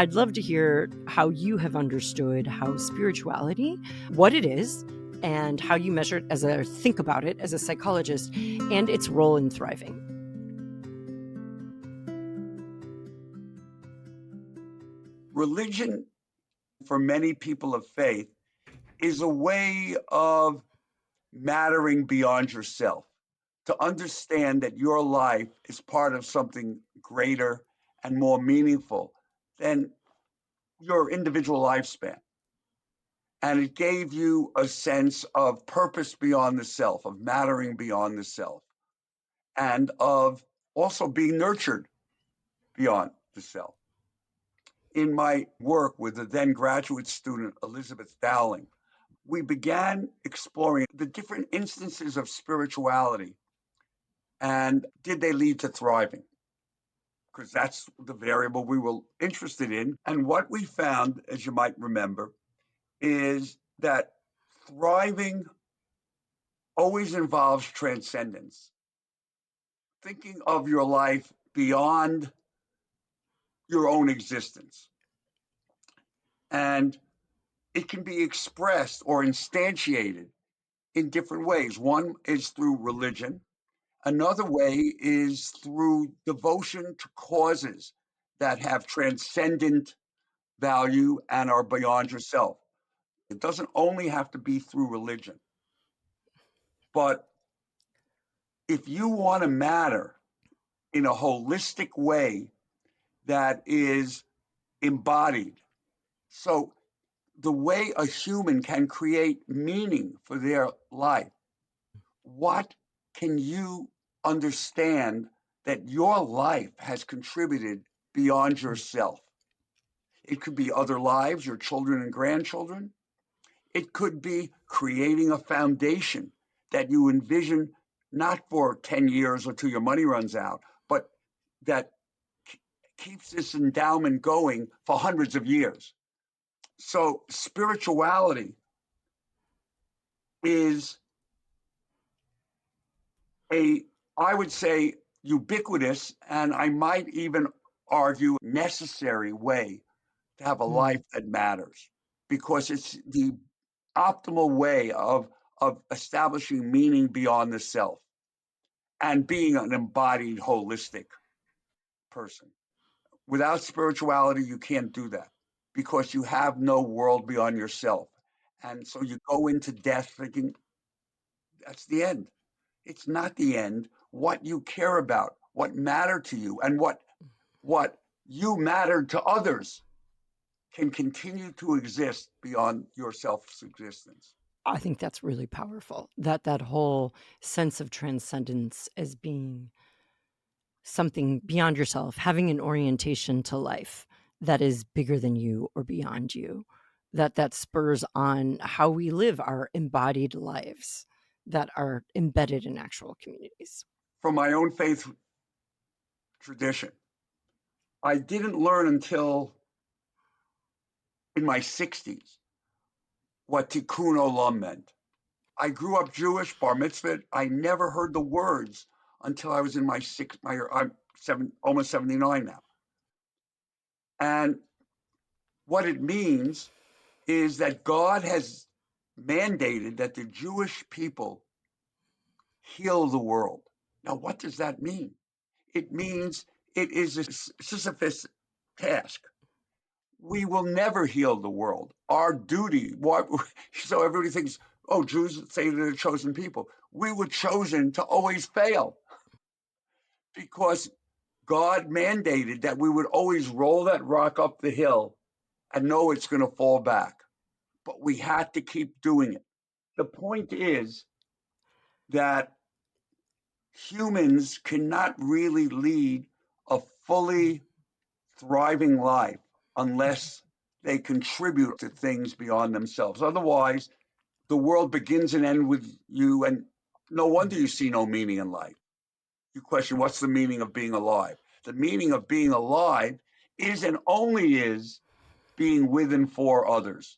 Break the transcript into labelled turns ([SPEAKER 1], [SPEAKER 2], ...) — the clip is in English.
[SPEAKER 1] I'd love to hear how you have understood how spirituality, what it is, and how you measure it think about it as a psychologist, and its role in thriving.
[SPEAKER 2] Religion, for many people of faith, is a way of mattering beyond yourself, to understand that your life is part of something greater and more meaningful than your individual lifespan. And it gave you a sense of purpose beyond the self, of mattering beyond the self, and of also being nurtured beyond the self. In my work with the then graduate student, Elizabeth Dowling, we began exploring the different instances of spirituality and did they lead to thriving? Because that's the variable we were interested in. And what we found, as you might remember, is that thriving always involves transcendence, thinking of your life beyond your own existence. And it can be expressed or instantiated in different ways. One is through religion. Another way is through devotion to causes that have transcendent value and are beyond yourself. It doesn't only have to be through religion, but if you want to matter in a holistic way that is embodied, so the way a human can create meaning for their life, what can you understand that your life has contributed beyond yourself? It could be other lives, your children and grandchildren. It could be creating a foundation that you envision not for 10 years or till your money runs out, but that keeps this endowment going for hundreds of years. So spirituality is a, I would say, ubiquitous, and I might even argue necessary way to have a life that matters, because it's the optimal way of establishing meaning beyond the self and being an embodied holistic person. Without spirituality, you can't do that because you have no world beyond yourself. And so you go into death thinking that's the end. It's not the end. What you care about, what mattered to you, and what you mattered to others can continue to exist beyond your self's existence.
[SPEAKER 1] I think that's really powerful. That whole sense of transcendence as being something beyond yourself, having an orientation to life that is bigger than you or beyond you, that spurs on how we live our embodied lives that are embedded in actual communities.
[SPEAKER 2] From my own faith tradition, I didn't learn until in my 60s what tikkun olam meant. I grew up Jewish, bar mitzvah. I never heard the words until I was in I'm almost 79 now. And what it means is that God has mandated that the Jewish people heal the world. Now, what does that mean? It means it is a Sisyphus task. We will never heal the world. Our duty, so everybody thinks, oh, Jews say they're the chosen people. We were chosen to always fail because God mandated that we would always roll that rock up the hill and know it's going to fall back. But we had to keep doing it. The point is that humans cannot really lead a fully thriving life unless they contribute to things beyond themselves. Otherwise, the world begins and ends with you, and no wonder you see no meaning in life. You question, what's the meaning of being alive? The meaning of being alive is and only is being with and for others.